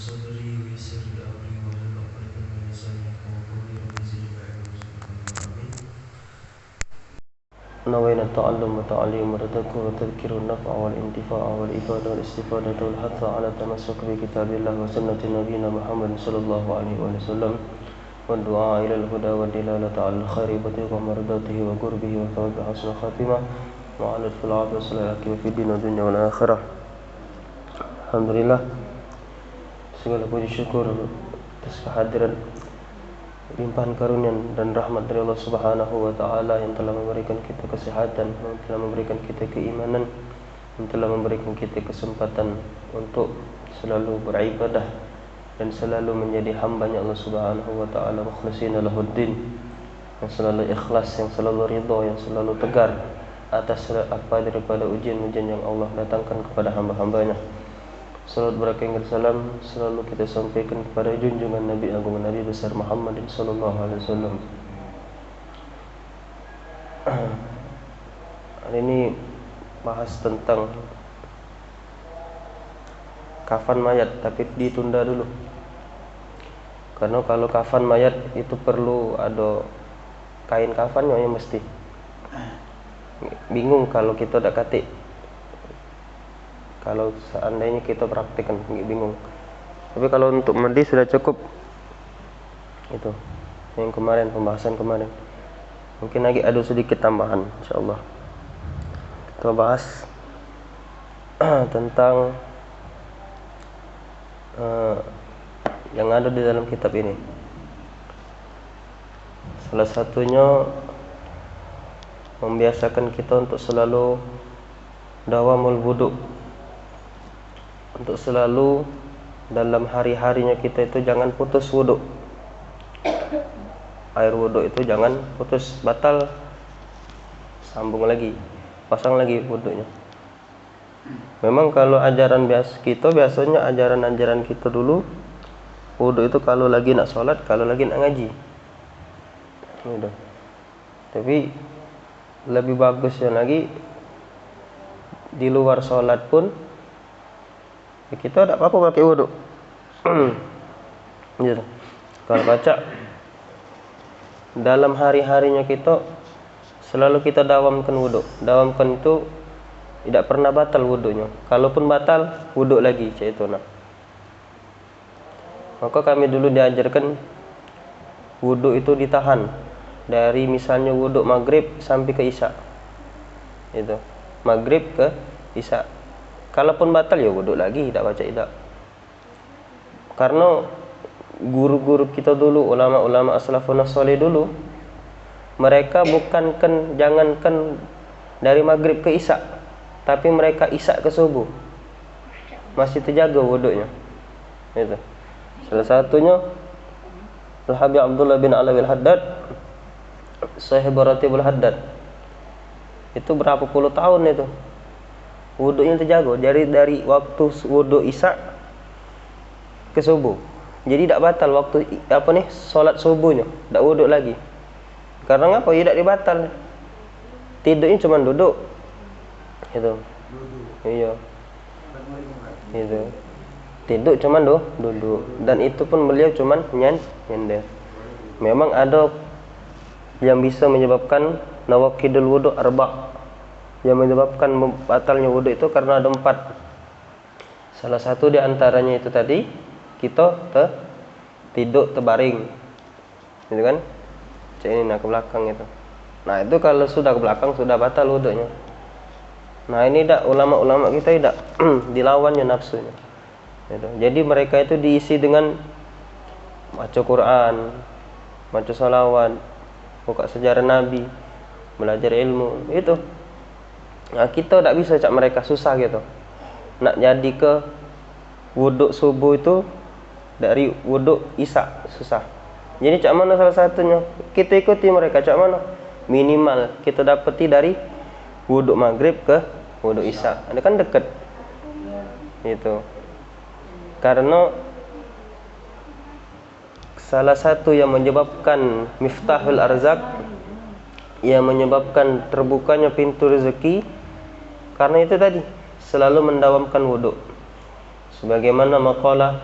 صدري ويسر لي أمري واحلل عقدة من لساني يفقهوا قولي رب زدني علما وارزقنا آمين. نوينا التعلم والتعليم والتذكر والتذكير والنفع والانتفاع والإفادة والاستفادة والحث على التمسك بكتاب الله وسنة نبينا محمد صلى الله عليه وسلم والدعاء إلى الهدى والدلالة على الخير وابتغاء مرضاته وقربه وثواب حسن خاتمة وعلى لطف العافية والصلاة في الدين والدنيا والآخرة. Alhamdulillah, segala puji syukur atas kehadiran limpahan karunia dan rahmat dari Allah Subhanahu wa taala yang telah memberikan kita kesehatan, yang telah memberikan kita keimanan, yang telah memberikan kita kesempatan untuk selalu beribadah dan selalu menjadi hamba-Nya Allah Subhanahu wa taala mukhlishina lahuddin, yang selalu ikhlas, yang selalu ridha, yang selalu tegar atas apa daripada ujian-ujian yang Allah datangkan kepada hamba-hambanya. Salat berakah salam selalu kita sampaikan kepada junjungan Nabi Agung Nabi besar Muhammad sallallahu alaihi wasallam. Hari ini bahas tentang kafan mayat, tapi ditunda dulu. Karena kalau kafan mayat itu perlu ada kain kafannya yang mesti. Bingung kalau kita tak katik. Kalau seandainya kita praktikkan, bingung. Tapi kalau untuk mandi sudah cukup. Itu yang kemarin, pembahasan kemarin. Mungkin lagi ada sedikit tambahan, insyaallah. Kita bahas tentang yang ada di dalam kitab ini. Salah satunya membiasakan kita untuk selalu dawamul wudu, untuk selalu dalam hari-harinya kita itu jangan putus wudu. Air wudu itu jangan putus, batal, sambung lagi, pasang lagi wudunya. Memang kalau ajaran kita biasanya ajaran kita dulu wudu itu kalau lagi nak sholat, kalau lagi nak ngaji. Gitu. Tapi lebih bagusnya lagi di luar sholat pun kita tak apa-apa pakai wudu. Gitu. Kalau baca dalam hari-harinya kita selalu kita dawamkan wudu. Dawamkan itu tidak pernah batal wudunya. Kalaupun batal, wudu lagi, cak itu nah. Maka kami dulu diajarkan wudu itu ditahan dari misalnya wudu maghrib sampai ke isya. Itu. Maghrib ke isya. Kalaupun batal ya wudu lagi, tidak baca tidak. Karena guru-guru kita dulu, ulama-ulama as-salafun as-salih dulu, mereka jangankan dari maghrib ke isya, tapi mereka isya ke subuh masih terjaga wudunya. Itu. Salah satunya Al-Habib Abdullah bin Alawi Al-Haddad, Sahib Ratibul Haddad. Itu berapa puluh tahun itu wudunya terjaga dari waktu wudu isya ke subuh. Jadi tidak batal waktu solat subuhnya, tidak wudu lagi. Karena apa? Tidak dibatal. Tidurnya cuma duduk. Itu. Iya. Itu. Tidur cuma duduk, dan itu pun beliau cuma nyender. Memang ada yang bisa menyebabkan nawaqidul wudu arba'. Yang menyebabkan batalnya wudu itu karena ada 4. Salah satu di antaranya itu tadi kita tidur terbaring, gitu kan? Cek ini nak ke belakang itu. Nah itu kalau sudah ke belakang sudah batal wudunya. Nah ini ulama-ulama kita tidak dilawannya nafsunya. Gitu. Jadi mereka itu diisi dengan baca Quran, baca salawat, buka sejarah Nabi, belajar ilmu itu. Nah, kita tak bisa cak mereka, susah gitu. Nak jadi ke wudu subuh itu dari wudu isya susah. Jadi cak mana salah satunya? Kita ikuti mereka cak mana? Minimal kita dapati dari wudu maghrib ke wudu isya. Ada kan dekat. Itu. Karena salah satu yang menyebabkan miftahul arzak, yang menyebabkan terbukanya pintu rezeki, karena itu tadi selalu mendawamkan wudu. Sebagaimana maqalah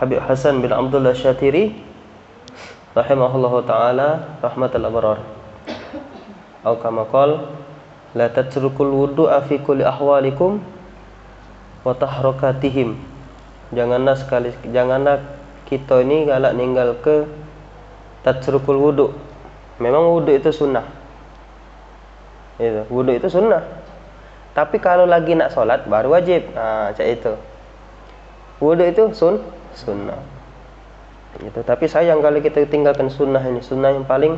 Habib Hasan bin Abdullah Syatiri rahimahullahu taala rahmatal abrar. Atau kama qala la tatrukul wudu'a fi kulli ahwalikum wa tahrakatihim. Janganlah kita ini galak ninggal ke tatrukul wudu. Memang wudu itu sunnah. Itu, wudu itu sunnah. Tapi kalau lagi nak solat baru wajib. Cak itu. Wudu itu sunnah. Itu. Tapi sayang kalau kita tinggalkan sunnah ini, sunnah yang paling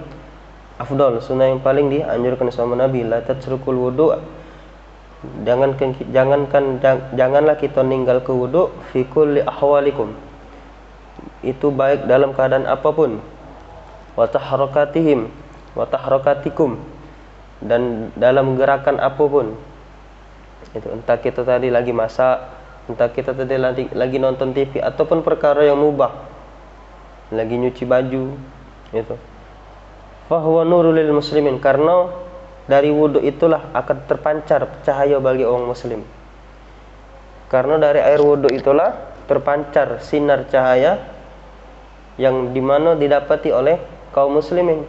afdal, sunnah yang paling dianjurkan sama Nabi, la tatrukul wudu. Janganlah kita ninggal ke wudu fi kulli ahwalikum. Itu baik dalam keadaan apapun. Wa tahrakatihim wa tahrakatikum, dan dalam gerakan apapun. Itu entah kita tadi lagi masak, entah kita tadi lagi nonton TV, ataupun perkara yang mubah, lagi nyuci baju, itu. Fahuwa nurul lil muslimin, karena dari wudu itulah akan terpancar cahaya bagi orang muslim. Karena dari air wudu itulah terpancar sinar cahaya yang dimana didapati oleh kaum muslimin.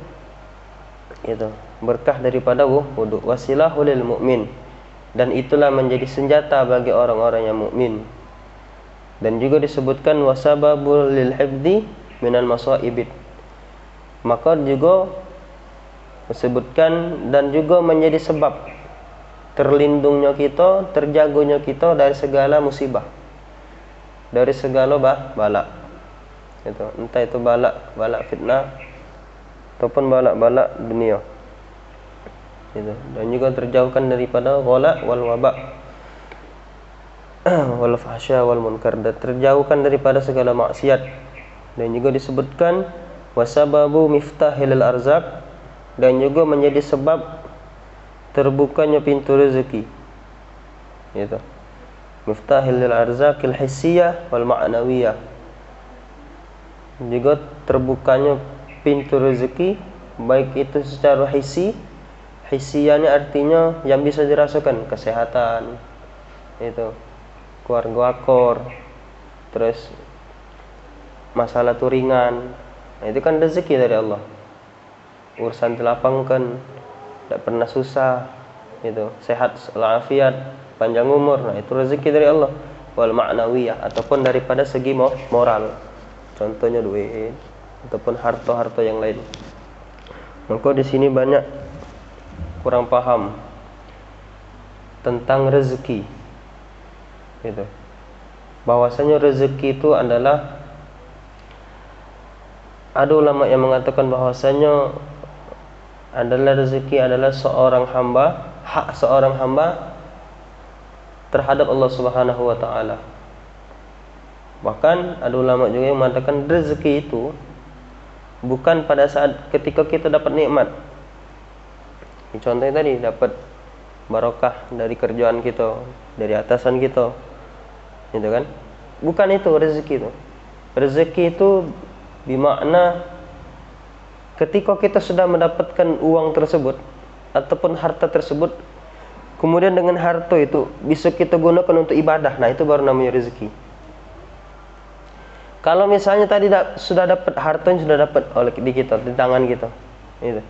Itu berkah daripada wudu. Wasilahul lil mu'min, dan itulah menjadi senjata bagi orang-orang yang mukmin. Dan juga disebutkan wasababul lil hifdzi minal masaibid. Maka juga disebutkan dan juga menjadi sebab terlindungnya kita, terjaganya kita dari segala musibah, dari segala bala. Itu entah itu bala fitnah ataupun bala dunia. Itu. Dan juga terjauhkan daripada ghala wal waba wal fahsya wal munkar, dan terjauhkan daripada segala maksiat. Dan juga disebutkan wasababu miftahil arzak, dan juga menjadi sebab terbukanya pintu rezeki. Itu. Miftahil arzakil hissiyah wal ma'nawiyah. Juga terbukanya pintu rezeki, baik itu secara hissi. Hissiyahnya artinya yang bisa dirasakan, kesehatan, itu, keluarga akor, terus masalah turingan. Itu kan rezeki dari Allah. Urusan dilapangkan, tidak pernah susah, itu, sehat walafiat, panjang umur. Itu rezeki dari Allah. Wal ma'nawiyah, ataupun daripada segi moral, contohnya duit ataupun harta-harta yang lain. Maka di sini banyak kurang paham tentang rezeki. Gitu. Bahwasanya rezeki itu adalah, ada ulama yang mengatakan bahwasanya adalah rezeki adalah seorang hamba, hak seorang hamba terhadap Allah Subhanahu wa taala. Bahkan ada ulama juga yang mengatakan rezeki itu bukan pada saat ketika kita dapat nikmat. Contohnya tadi dapat barokah dari kerjaan kita, dari atasan kita, gitu kan? Bukan itu rezeki itu. Rezeki itu bermakna ketika kita sudah mendapatkan uang tersebut ataupun harta tersebut, kemudian dengan harta itu bisa kita gunakan untuk ibadah. Nah, itu baru namanya rezeki. Kalau misalnya tadi sudah dapat hartanya, sudah dapat oleh di kita, di tangan kita, gitu.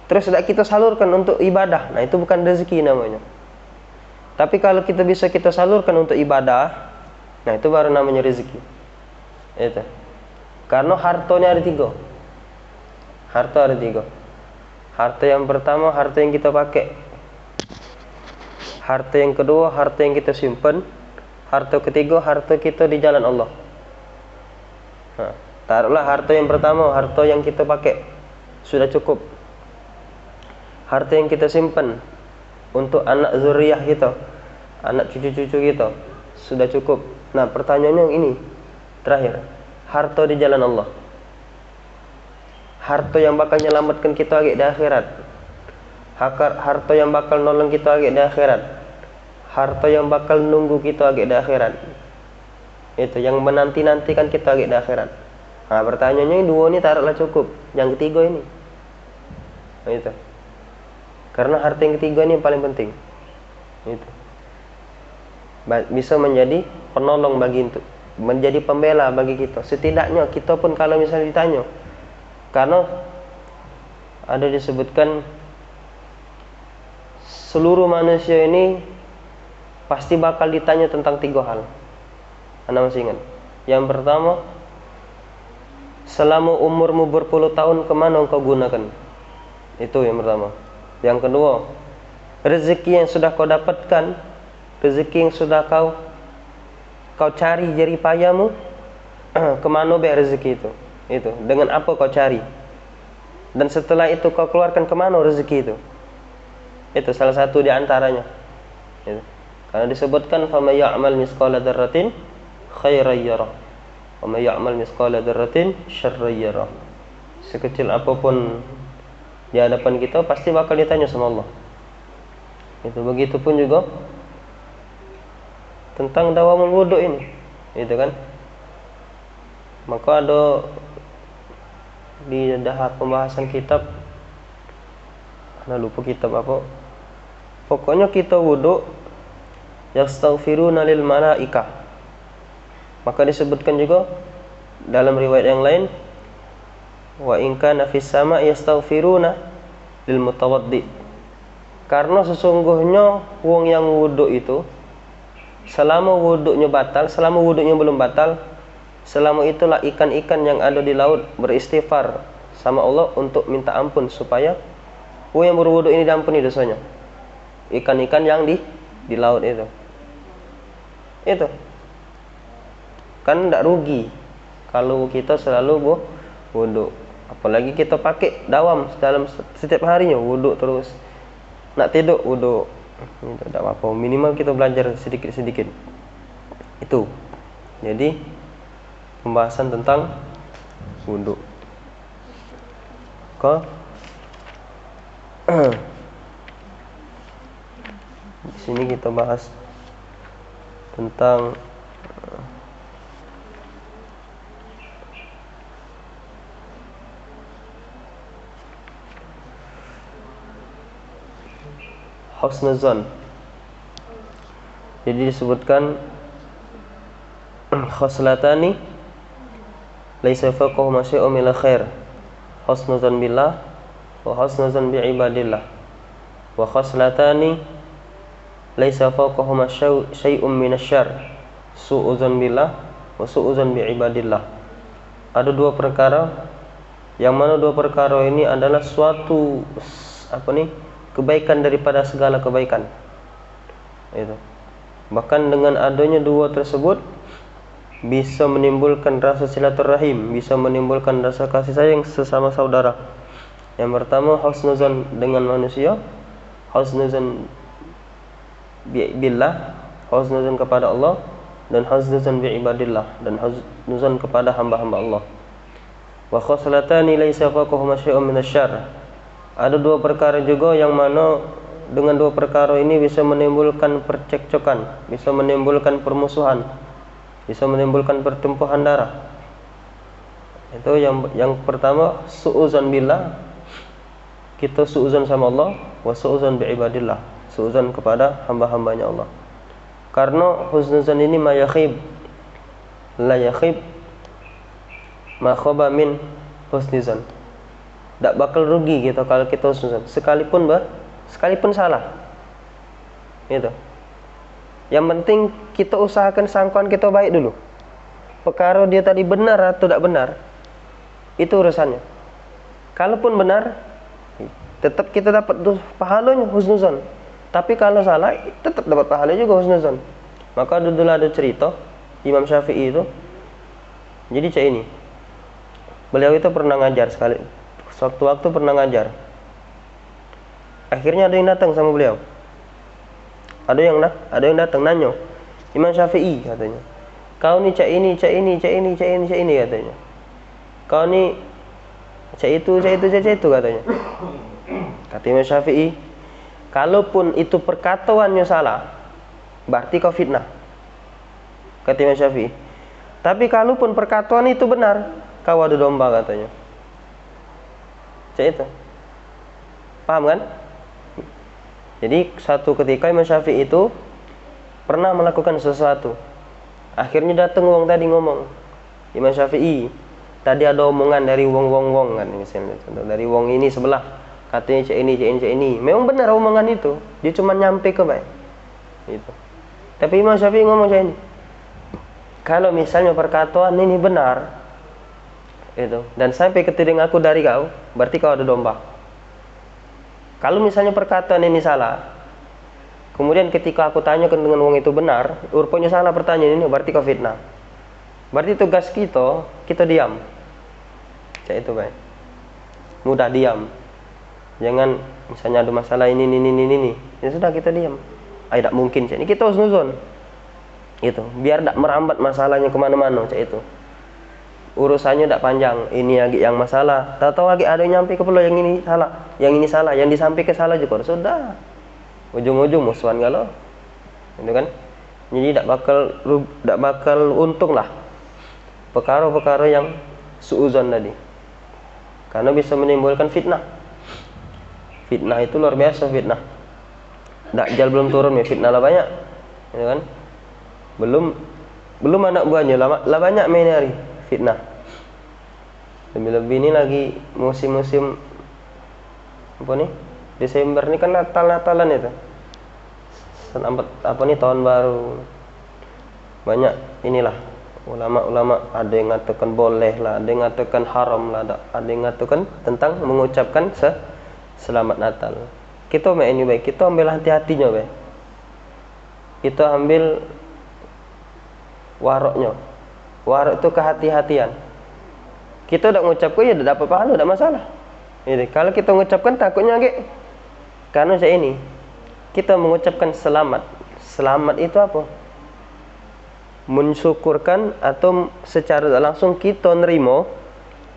Terus sudah kita salurkan untuk ibadah, nah itu bukan rezeki namanya. Tapi kalau kita bisa kita salurkan untuk ibadah, nah itu baru namanya rezeki. Itu. Karena hartanya ada tiga. Harta ada tiga. Harta yang pertama, harta yang kita pakai. Harta yang kedua, harta yang kita simpan. Harta ketiga, harta kita di jalan Allah. Nah, taruhlah harta yang pertama, harta yang kita pakai, sudah cukup. Harta yang kita simpan untuk anak zuriyah kita, anak cucu-cucu kita, sudah cukup. Nah, pertanyaannya yang ini terakhir, harta di jalan Allah, harta yang bakal menyelamatkan kita di akhirat, harta yang bakal nolong kita di akhirat, harta yang bakal nunggu kita di akhirat. Itu yang menanti-nantikan kita di akhirat. Nah, pertanyaannya dua ini taruhlah cukup. Yang ketiga ini. Nah, itu. Karena harta yang ketiga ini yang paling penting. Itu. Bisa menjadi penolong bagi menjadi pembela bagi kita. Setidaknya kita pun kalau misalnya ditanya, karena ada disebutkan seluruh manusia ini pasti bakal ditanya tentang 3 hal. Anda masih ingat? Yang pertama, selama umurmu berpuluh tahun kemana engkau gunakan? Itu yang pertama. Yang kedua, rezeki yang sudah kau dapatkan, rezeki yang sudah kau cari jerih payahmu, kemana be rezeki itu? Itu dengan apa kau cari? Dan setelah itu kau keluarkan kemana rezeki itu? Itu salah satu di antaranya. Itu. Karena disebutkan فَمَنْ يَعْمَلْ مِثْقَالَ ذَرَّةٍ خَيْرًا يَرَهُ وَمَنْ يَعْمَلْ مِثْقَالَ ذَرَّةٍ شَرًّا يَرَهُ. Sekecil apapun di hadapan kita pasti bakal ditanya sama Allah. Itu begitu pun juga tentang dawamul wudu ini. Itu kan. Maka ada di dahar pembahasan kitab, Anda lupa kitab apa. Pokoknya kita wudu yastaghfiruna lil malaikah. Maka disebutkan juga dalam riwayat yang lain, wa in kana fis sama yastaghfiruna lil mutawaddi. Karena sesungguhnya wong yang wudu itu selama wudunya batal, selama wudunya belum batal, selama itulah ikan-ikan yang ada di laut beristighfar sama Allah untuk minta ampun supaya yang berwudu ini diampuni dosanya. Ikan-ikan yang di laut itu kan tidak rugi kalau kita selalu wudu. Apalagi kita pakai dawam dalam setiap harinya wudu terus. Nak tidur wudu. Itu tidak apa-apa. Minimal kita belajar sedikit-sedikit. Itu. Jadi pembahasan tentang wudu. Di sini kita bahas tentang husnuzan. Jadi disebutkan khoslatani laisa faqahu masyai'un min khair, husnuzan billah wa husnuzan bi ibadillah, wa khoslatani laisa faqahu syai'un min syarr, su'uzan billah wa su'uzan bi ibadillah. Ada 2 perkara yang mana 2 perkara ini adalah suatu kebaikan daripada segala kebaikan. Itu. Bahkan dengan adanya 2 tersebut bisa menimbulkan rasa silaturahim, bisa menimbulkan rasa kasih sayang sesama saudara. Yang pertama husnuzan dengan manusia, husnuzan billah, husnuzan kepada Allah, dan husnuzan bi ibadillah, dan husnuzan kepada hamba-hamba Allah. Wa khoslatani laisa faqahu syai'un min syarr. Ada 2 perkara juga yang mana dengan 2 perkara ini bisa menimbulkan percekcokan, bisa menimbulkan permusuhan, bisa menimbulkan pertumpahan darah. Itu yang pertama su'uzan billah, kita su'uzan sama Allah, wa su'uzan bi ibadillah, su'uzan kepada hamba-hambanya Allah. Karena husnuzan ini ma yakhib la yakhib ma khaba min husnuzan. Tak bakal rugi kita kalau kita husnuzan, sekalipun salah. Itu. Yang penting kita usahakan sangkaan kita baik dulu. Perkara dia tadi benar atau tidak benar, itu urusannya. Kalaupun benar, tetap kita dapat pahalanya husnuzan. Tapi kalau salah, tetap dapat pahala juga husnuzan. Maka dulu ada cerita Imam Syafi'i itu. Jadi cak ini, beliau itu pernah ngajar sekali. Waktu pernah ngajar. Akhirnya ada yang datang sama beliau. Ada yang datang nanya, Imam Syafi'i katanya, kau ni cak ini katanya. Kau ni cak itu katanya. Kata Imam Syafi'i, kalaupun itu perkataannya salah, berarti kau fitnah. Kata Imam Syafi'i. Tapi kalaupun perkataan itu benar, kau adu domba katanya. Cak itu. Paham kan? Jadi satu ketika Imam Syafi'i itu pernah melakukan sesuatu. Akhirnya datang wong tadi ngomong, Imam Syafi'i, tadi ada omongan dari wong kan misalnya, dari wong ini sebelah, katanya cek ini. Memang benar omongan itu, dia cuma nyampe ke baik. Gitu. Tapi Imam Syafi'i ngomong saya ini, kalau misalnya perkataan ini benar, itu, dan sampai ke telingaku dari kau, berarti kau ada domba. Kalau misalnya perkataan ini salah, kemudian ketika aku tanyakan dengan wong itu benar, rupanya salah pertanyaan ini, berarti kau fitnah. Berarti tugas kita diam. Cak itu baik. Mudah diam. Jangan misalnya ada masalah ini. Ya sudah kita diam. Tidak mungkin cak. Ini kita husnuzon. Gitu. Biar tidak merambat masalahnya kemana-mana cak itu. Urusannya tidak panjang. Ini lagi yang masalah. Tahu-tahu lagi ada yang nyampe ke pulau yang ini salah, yang ini salah, yang disampaikan salah juga. Sudah. Ujung-ujung musuhan galau. Itu kan? Jadi tidak bakal untung lah. Perkara-perkara yang suuzon tadi. Karena bisa menimbulkan fitnah. Fitnah itu luar biasa fitnah. Dajjal belum turun ya fitnah lah banyak. Ya kan? Belum anak buahnya lah banyak main hari fitnah. Lebih-lebih ini lagi musim-musim apa nih? Desember ini kan Natalan itu. Apa nih tahun baru. Banyak inilah ulama-ulama, ada yang mengatakan boleh lah, ada yang mengatakan haram lah, ada yang mengatakan tentang mengucapkan selamat Natal. Kita ini baik, kita ambil hati-hatinya baik. Kita ambil waroknya. Warok itu kehati-hatian. Kita udah mengucapkan ya udah dapat pahala, udah masalah. Jadi kalau kita mengucapkan takutnya karena saya ini kita mengucapkan selamat. Selamat itu apa? Mensyukurkan atau secara langsung kita nerimo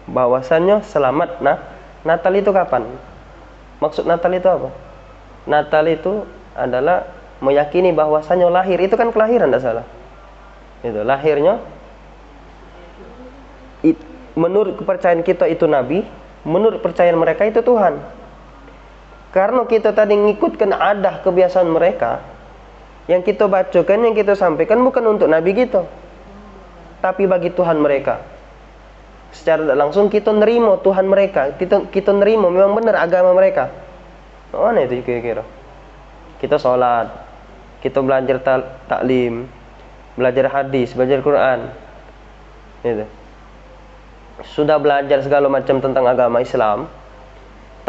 bahwasannya selamat. Nah, Natal itu kapan? Maksud Natal itu apa? Natal itu adalah meyakini bahwasannya lahir itu kan kelahiran, tidak salah. Itu lahirnya menurut kepercayaan kita itu nabi, menurut kepercayaan mereka itu Tuhan. Karena kita tadi ngikutkan adah kebiasaan mereka, yang kita bacakan, yang kita sampaikan bukan untuk nabi kita, tapi bagi Tuhan mereka. Secara langsung kita nerima Tuhan mereka, kita nerima memang benar agama mereka. Oh, nah itu kira-kira. Kita sholat, kita belajar taklim, belajar hadis, belajar Quran. Gitu. Sudah belajar segala macam tentang agama Islam.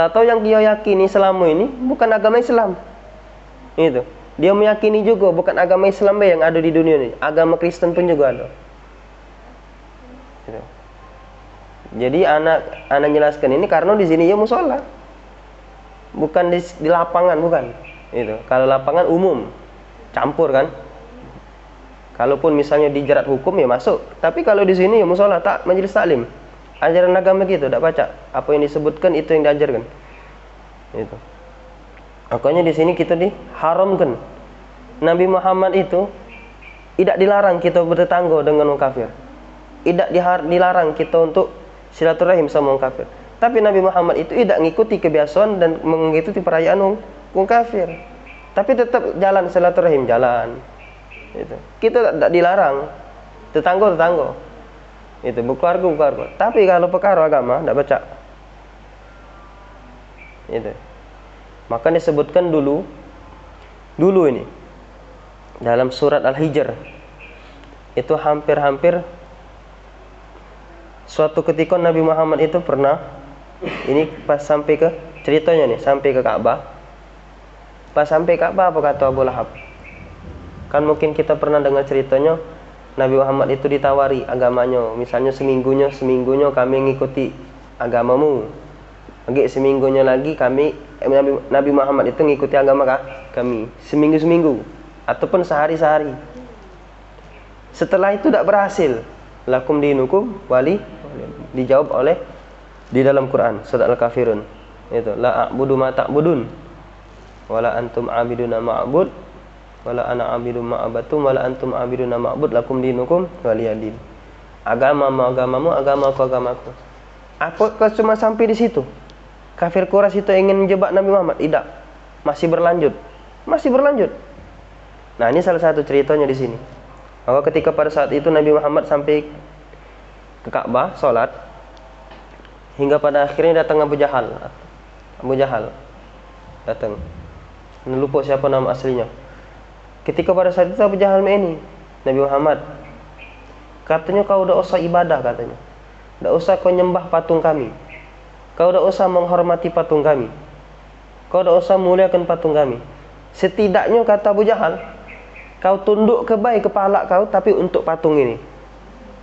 Tahu yang dia yakini selama ini bukan agama Islam. Itu. Dia meyakini juga bukan agama Islam yang ada di dunia ini. Agama Kristen pun juga ada. Gitu. Jadi anak jelaskan ini karena di sini ya musola. Bukan di lapangan, bukan. Itu. Kalau lapangan umum, campur kan. Kalaupun misalnya dijerat hukum ya masuk. Tapi kalau di sini ya musola, tak majelis taklim. Ajaran agama gitu, tidak baca. Apa yang disebutkan itu yang diajarkan. Itu. Makanya di sini kita diharamkan. Nabi Muhammad itu tidak dilarang kita bertetangga dengan orang kafir. Tidak dilarang kita untuk silaturahim sama orang kafir. Tapi Nabi Muhammad itu tidak mengikuti kebiasaan dan mengikuti perayaan orang kafir. Tapi tetap jalan silaturahim, jalan. Itu. Kita tidak dilarang. Tetangga. Itu berkeluarga. Tapi kalau perkara agama tidak baca. Itu. Maka disebutkan dulu ini dalam surat Al-Hijr itu hampir suatu ketika Nabi Muhammad itu pernah ini pas sampai ke ceritanya nih, sampai ke Ka'bah. Pas sampai Ka'bah apa kata Abu Lahab? Kan mungkin kita pernah dengar ceritanya Nabi Muhammad itu ditawari agamanya, misalnya seminggunya kami mengikuti agamamu, lagi seminggunya lagi Nabi Muhammad itu mengikuti agama kami, seminggu ataupun sehari. Setelah itu tidak berhasil, lakum dinukum wali, dijawab oleh di dalam Quran surat Al-Kafirun itu la a'budu ma ta'budun wala antum 'abiduna ma'bud wala ana 'abidum ma'abatum wala antum 'abiduna ma'bud lakum dinukum waliyadin. Agamamu agamaku. Apakah cuma sampai di situ? Kafir Quraisy itu ingin menjebak Nabi Muhammad? Tidak. Masih berlanjut. Nah, ini salah satu ceritanya di sini. Bahwa ketika pada saat itu Nabi Muhammad sampai ke Ka'bah sholat, hingga pada akhirnya datang Abu Jahal. Abu Jahal datang. Lupa siapa nama aslinya. Ketika pada saat itu Abu Jahal ini Nabi Muhammad, katanya kau udah usah ibadah, katanya. Udah usah kau nyembah patung kami. Kau udah usah menghormati patung kami. Kau udah usah muliakan patung kami. Setidaknya kata Abu Jahal, kau tunduk ke baik kepala kau tapi untuk patung ini.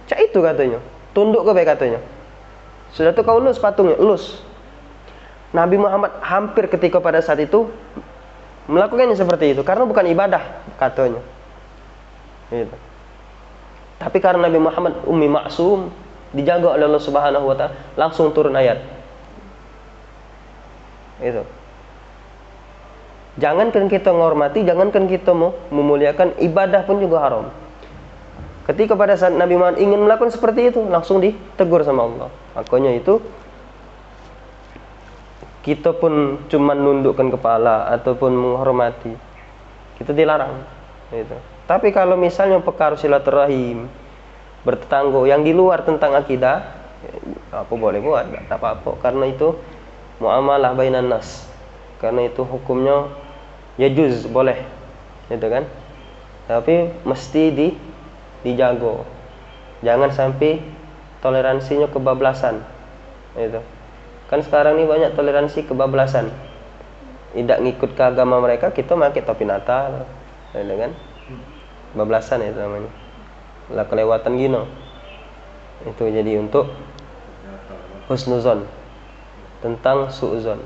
Cak itu katanya. Tunduk ke baik katanya. Sudah tu kau lus patungnya, lus. Nabi Muhammad hampir ketika pada saat itu melakukannya seperti itu karena bukan ibadah katanya. Gitu. Tapi karena Nabi Muhammad ummi maksum, dijaga oleh Allah Subhanahu wa taala, langsung turun ayat. Itu. Jangankan kita menghormati, jangankan kita mau memuliakan, ibadah pun juga haram. Ketika pada saat Nabi Muhammad ingin melakukan seperti itu, langsung ditegur sama Allah. Makanya itu kita pun cuma nundukkan kepala ataupun menghormati, kita dilarang. Gitu. Tapi kalau misalnya perkara silaturahim, bertetangga yang di luar tentang akidah, apa boleh buat, tak apa-apa. Karena itu muamalah bainan nas. Karena itu hukumnya yajuz, boleh, gitu kan? Tapi mesti dijaga. Jangan sampai toleransinya kebablasan. Gitu. Kan sekarang ini banyak toleransi kebablasan. Tidak ngikut ke agama mereka, kita pakai topi Natal, gitu kan? Kebablasan itu namanya. Lah kelewatan gino. Itu jadi untuk husnuzon, tentang su'uzon.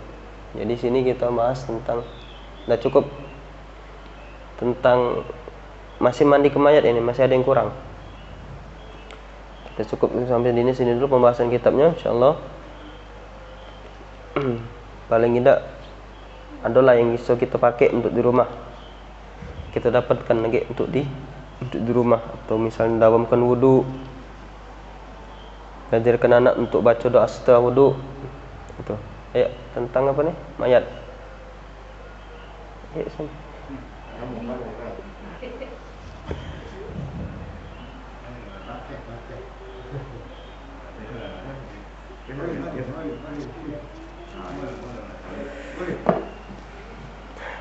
Jadi sini kita bahas tentang, udah cukup tentang masih mandi ke mayat ini, masih ada yang kurang. Kita cukup sampai sini dulu pembahasan kitabnya, insyaallah. Paling tidak adalah yang bisa kita pakai untuk di rumah. Kita dapatkan lagi untuk di rumah, atau misalnya dawamkan wudu, ngajarkan anak untuk baca doa setelah wudu. Itu. Ayo, tentang apa nih? Mayat. Ayo, sini.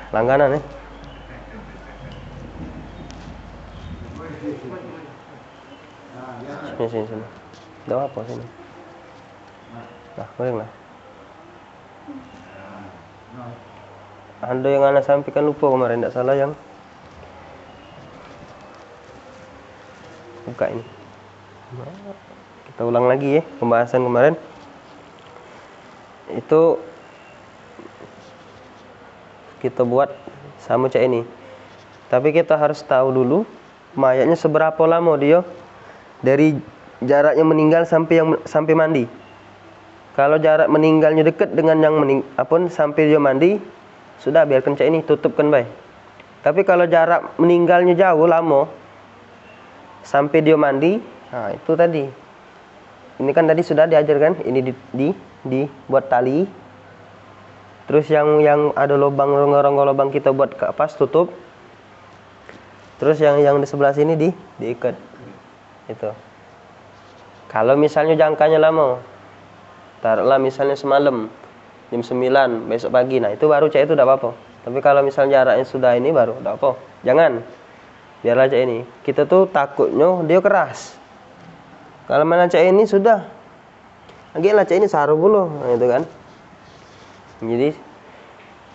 Langganan nih. Sini. Doa apa sini? Nah, boleh lah. Ada yang anak sampaikan lupa kemarin, tidak salah yang buka ini. Kita ulang lagi ya pembahasan kemarin. Itu kita buat sama cak ini. Tapi kita harus tahu dulu mayatnya seberapa lama dia dari jaraknya meninggal sampai mandi. Kalau jarak meninggalnya dekat dengan yang sampai dia mandi, sudah biarkan cak ini, tutupkan baik. Tapi kalau jarak meninggalnya jauh lama sampai dia mandi, nah itu tadi. Ini kan tadi sudah diajarkan, ini dibuat tali. Terus yang ada lubang, rongga lubang kita buat ke atas, tutup. Terus yang di sebelah sini diikat. Itu. Kalau misalnya jangkanya lama, taruhlah misalnya semalam jam 9, besok pagi, nah itu baru cak itu tidak apa-apa. Tapi kalau misalnya jaraknya sudah ini baru tidak apa. Jangan. Biarlah cak ini. Kita tuh takutnya dia keras. Kalau mana cak ini sudah, agilah cak ini saru dulu, nah, itu kan. Jadi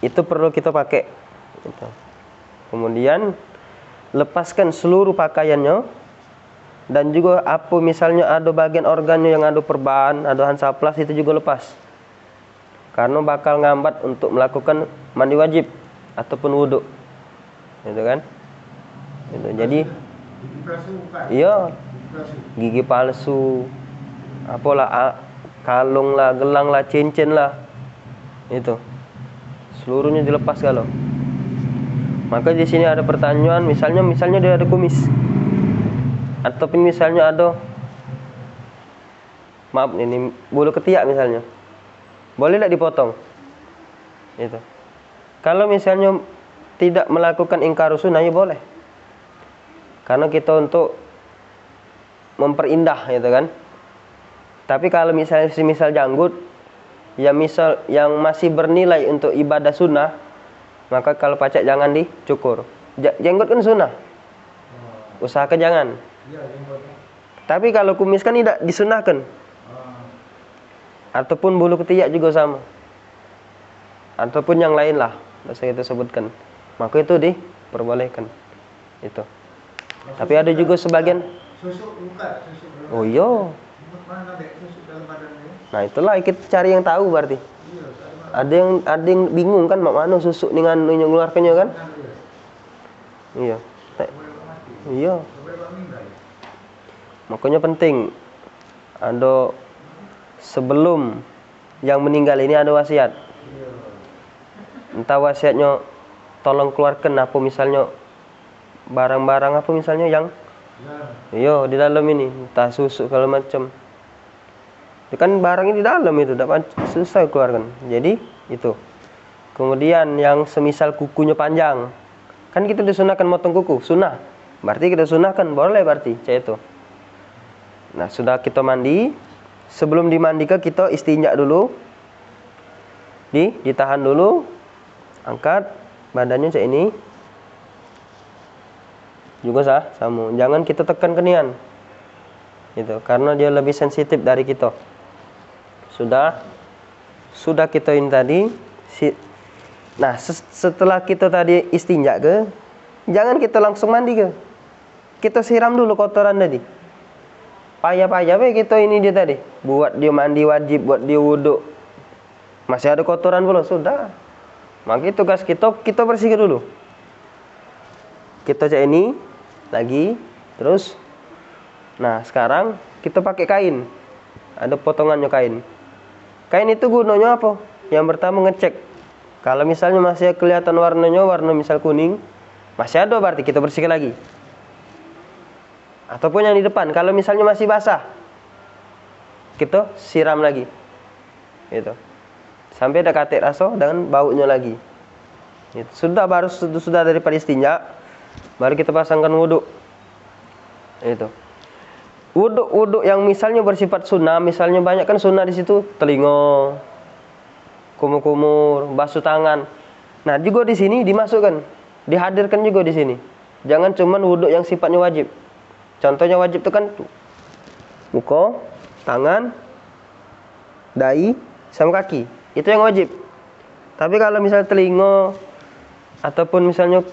itu perlu kita pakai. Gitu. Kemudian lepaskan seluruh pakaiannya, dan juga apa misalnya ada bagian organnya yang ada perban, ada hansaplas, itu juga lepas. Karena bakal ngambat untuk melakukan mandi wajib ataupun wudhu. Gitu kan? Gitu. Jadi iya, gigi palsu, apalah, kalung lah, gelang lah, cincin lah, itu seluruhnya dilepas kalau. Maka di sini ada pertanyaan, misalnya dia ada kumis, ataupun misalnya ada, maaf ini bulu ketiak misalnya, boleh tidak dipotong? Itu. Kalau misalnya tidak melakukan ingkar sunnah, ya boleh. karena kita untuk memperindah gitu kan. Tapi kalau misalnya semisal janggut yang masih bernilai untuk ibadah sunnah, maka kalau pacak jangan dicukur. Jenggot kan sunnah, usahakan jangan. Tapi kalau kumis kan tidak disunahkan. Ataupun bulu ketiak juga sama. Ataupun yang lain lah, bisa kita sebutkan. Maka itu diperbolehkan. Itu. Tapi ada juga sebagian. Susuk buka, susuk. Oh iya. Mana ada susuk dalam badannya? Nah itulah kita cari yang tahu berarti. Iya, Ada yang bingung kan, mak mana susuk dengan yang ngeluarkannya kan? Iya. Iya. Makanya penting ada sebelum yang meninggal ini ada wasiat. Entah wasiatnya tolong keluarkan apa misalnya barang-barang apa misalnya yang iya di dalam ini, entah susu kalau macam. Itu kan barangnya di dalam itu, tidak susah keluarkan. Jadi itu. Kemudian yang semisal kukunya panjang, kan kita disunahkan motong kuku, sunnah. Berarti kita sunahkan, boleh berarti, itu. Nah sudah kita mandi, sebelum dimandikan kita istinja dulu, ditahan dulu, angkat badannya kayak ini, juga sama. Jangan kita tekan kenian, gitu, karena dia lebih sensitif dari kita. Sudah kita ini tadi. Nah setelah kita tadi istinja ke, jangan kita langsung mandi ke, kita siram dulu kotoran tadi. Payah-payah kita ini dia tadi, buat dia mandi wajib, buat dia wudhu, masih ada kotoran belum, sudah. Maka tugas kita bersihkan dulu. Kita cek ini lagi, terus. Nah sekarang kita pakai kain, ada potongannya kain. Kain itu gunanya apa? Yang pertama ngecek, kalau misalnya masih kelihatan warna misal kuning, masih ada berarti kita bersihkan lagi. Ataupun yang di depan, kalau misalnya masih basah, kita siram lagi, gitu, sampai ada katek rasa dengan baunya lagi. Gitu. Sudah daripada istinja, baru kita pasangkan wudhu. Itu. Wudhu yang misalnya bersifat sunnah, misalnya banyak kan sunnah di situ, telinga, kumur-kumur, basuh tangan. Nah juga di sini dimasukkan, dihadirkan juga di sini. Jangan cuman wudhu yang sifatnya wajib. Contohnya wajib itu kan muka, tangan, dahi, sama kaki. Itu yang wajib. Tapi kalau misalnya telinga ataupun misalnya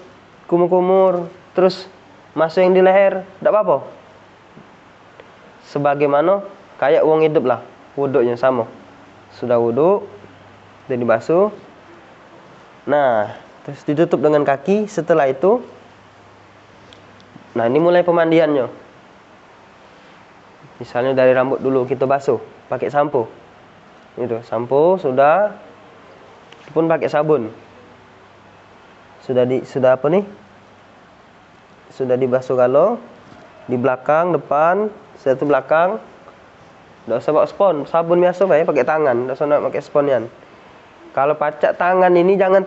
kumur-kumur, terus masuk yang di leher, tidak apa-apa. Sebagaimana kayak uang hidup lah, wudhunya sama. Sudah wudhu, dan dibasuh. Nah, terus ditutup dengan kaki. Setelah itu, nah ini mulai pemandiannya. Misalnya dari rambut dulu kita basuh pakai sampo. Itu, sampo sudah, pun pakai sabun. Sudah apa nih? Sudah dibasuh kalau di belakang, depan, setelah itu belakang. Tidak usah pakai spon, sabun biasa pakai tangan, tidak usah nak pakai sponian. Kalau pacak tangan ini jangan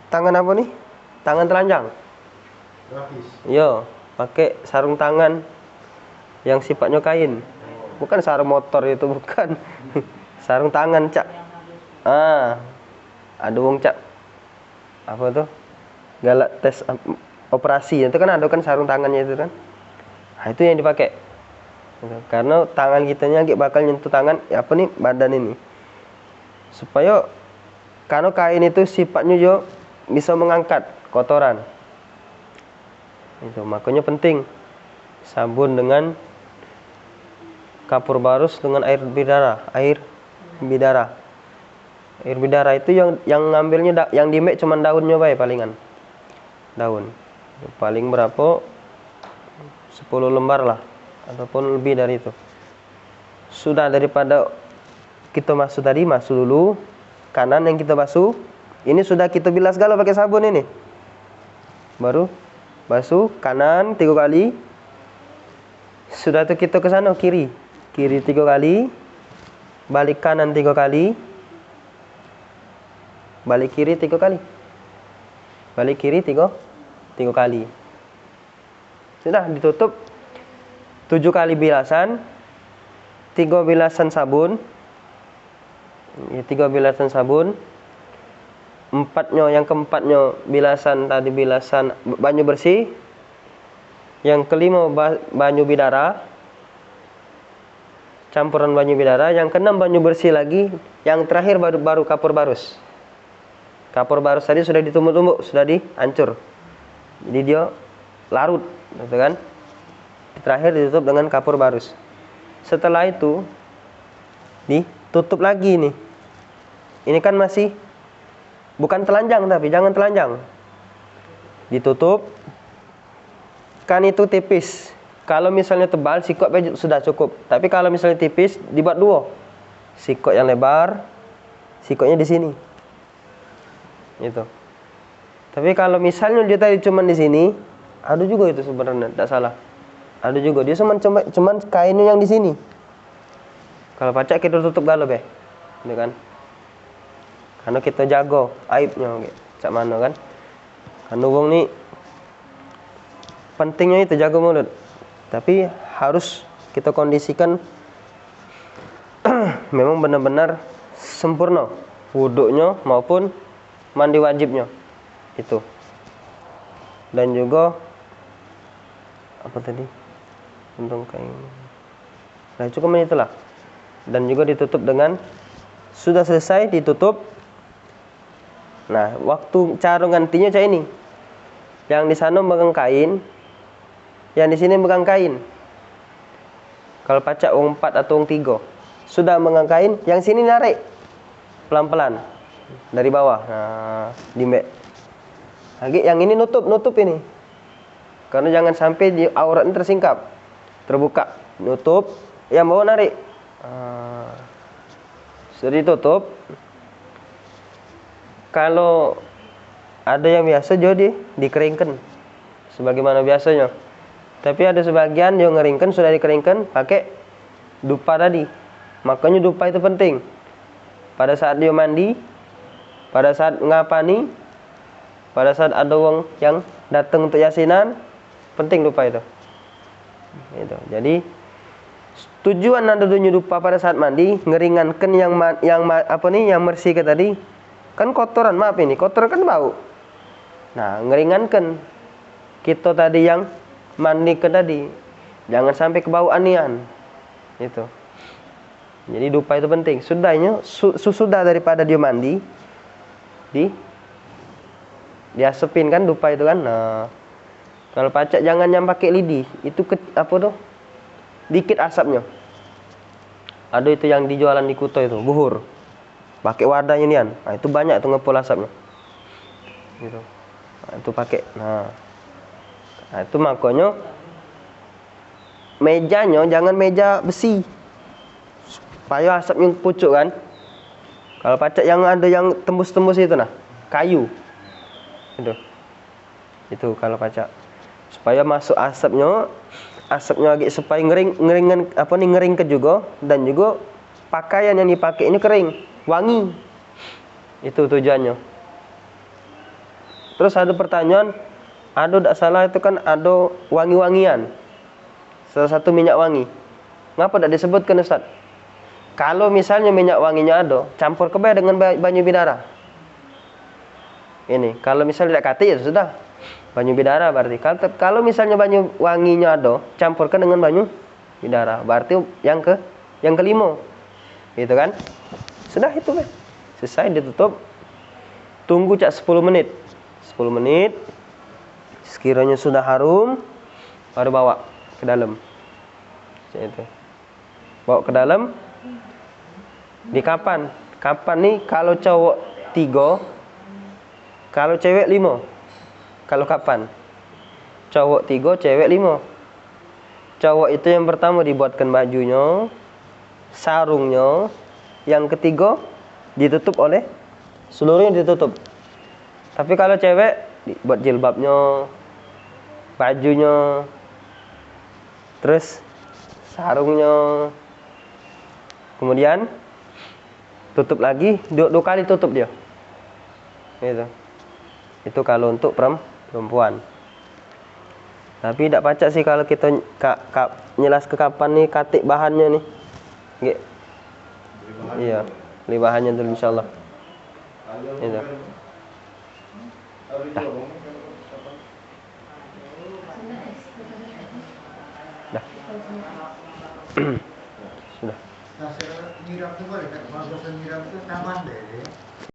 tangan apa nih? Tangan telanjang. Yo, pakai sarung tangan yang sifatnya kain. Bukan sarung motor itu, bukan. Sarung tangan, Cak. Ada wong Cak. Apa tuh? Galak tes operasi. Itu kan ada kan sarung tangannya itu kan. Nah, itu yang dipakai. Karena tangan kitanya bakal nyentuh tangan apa nih, badan ini. Supaya karena kain itu sifatnya juga bisa mengangkat kotoran. Itu makanya penting sabun dengan kapur barus dengan air bidara. Air bidara itu yang ngambilnya yang di make cuman daunnya palingan. Daun. Paling berapa? 10 lembar lah ataupun lebih dari itu. Sudah daripada kita masuk dulu kanan yang kita basuh. Ini sudah kita bilas galau pakai sabun ini. Baru basuh kanan 3 kali. Sudah itu kita ke sana kiri 3 kali. Balik kanan 3 kali. Balik kiri 3 kali. Balik kiri 3 kali. Sudah ditutup 7 kali bilasan, 3 bilasan sabun, 3 bilasan sabun, yang keempatnya bilasan tadi bilasan banyu bersih, yang kelima banyu bidara, campuran banyu bidara, yang keenam banyu bersih lagi, yang terakhir baru kapur barus. Kapur barus tadi sudah ditumbuk-tumbuk, sudah dihancur, jadi dia larut, gitu kan. Terakhir ditutup dengan kapur barus. Setelah itu ditutup lagi nih. Ini kan masih bukan telanjang, tapi jangan telanjang. Ditutup. Kan itu tipis. Kalau misalnya tebal, sikot sudah cukup. Tapi kalau misalnya tipis, dibuat 2. Sikot yang lebar, sikotnya di sini. Itu. Tapi kalau misalnya dia tadi cuman di sini, ada juga itu sebenarnya, tidak salah. Ada juga dia cuman kainnya yang di sini. Kalau pacak kita tutup galau be, gitu kan? Karena kita jago aibnya, cak mana kan? Karena wong ni pentingnya itu jaga mulut. Tapi harus kita kondisikan memang benar-benar sempurna wuduknya maupun mandi wajibnya itu. Dan juga apa tadi? Untung kain. Nah, cukup itulah. Dan juga ditutup dengan sudah selesai ditutup. Nah, waktu cara gantinya cak ini. Yang di sana megang kain, yang di sini megang kain. Kalau pacak wong 4 atau wong 3 sudah megang kain, yang sini narik pelan-pelan dari bawah. Nah, dimbek. Lagi yang ini nutup ini. Karena jangan sampai di auratnya tersingkap, terbuka. Nutup, yang bawah narik. Sudah ditutup. Kalau ada yang biasa jadi dikeringkan sebagaimana biasanya. Tapi ada sebagian yang ngeringkan, sudah dikeringkan pakai dupa tadi. Makanya dupa itu penting. Pada saat dia mandi, pada saat ngapani, pada saat ada orang yang datang untuk yasinan, penting dupa itu. Gitu. Jadi tujuan adanya dupa pada saat mandi, ngeringankan yang bersih ke tadi. Kan kotoran, maaf ini, kotoran kan bau. Nah, ngeringankan kita tadi yang mandi ke tadi, jangan sampai kebau anian. Itu. Jadi dupa itu penting. Sudahnya sudah daripada dia mandi, diasepin kan dupa itu kan. Nah, kalau pacak jangan yang pakai lidi, itu dikit asapnya. Ada itu yang dijualan di Kuto itu, buhur. Pakai wadahnya nian. Nah, itu banyak itu ngepul asapnya. Gitu. Nah, itu pakai. Nah, itu makanya mejanya jangan meja besi, supaya asapnya pucuk kan. Kalau pacak yang ada yang tembus-tembus itu nah, kayu. Itu kalau pacak. Supaya masuk asapnya lagi supaya ngering ke juga, dan juga pakaian yang dipakai ini kering, wangi. Itu tujuannya. Terus ada pertanyaan, ada tidak salah itu kan ada wangi-wangian, salah satu minyak wangi. Ngapa tidak disebutkan Ustaz? Kalau misalnya minyak wanginya ada, campur kebaya dengan banyu bidara. Ini, kalau misalnya tidak kati ya sudah banyu bidara berarti. Kalau misalnya banyu wanginya ada, campurkan dengan banyu bidara. Berarti yang kelima. Gitu kan? Sudah itu kan. Selesai ditutup. Tunggu 10 menit. 10 menit. Sekiranya sudah harum, baru bawa ke dalam. Itu. Bawa ke dalam. Di kapan? Kapan nih kalau cowok 3, kalau cewek 5. Kalau kapan? Cowok 3, cewek 5. Cowok itu yang pertama dibuatkan bajunya, sarungnya, yang ketiga ditutup oleh seluruhnya ditutup. Tapi kalau cewek buat jilbabnya, bajunya, terus sarungnya, kemudian tutup lagi, 2 kali tutup dia. Gitu. Itu kalau untuk perempuan. Tapi tidak pacak sih kalau kita nyelas ke kapan nih katik bahannya nih. Nggih. Iya, beli bahannya dulu insyaallah. Itu. Dah. Sudah. Nah, saya nyiram tuh boleh kan? Kalau bosan nyiram tuh taman deh.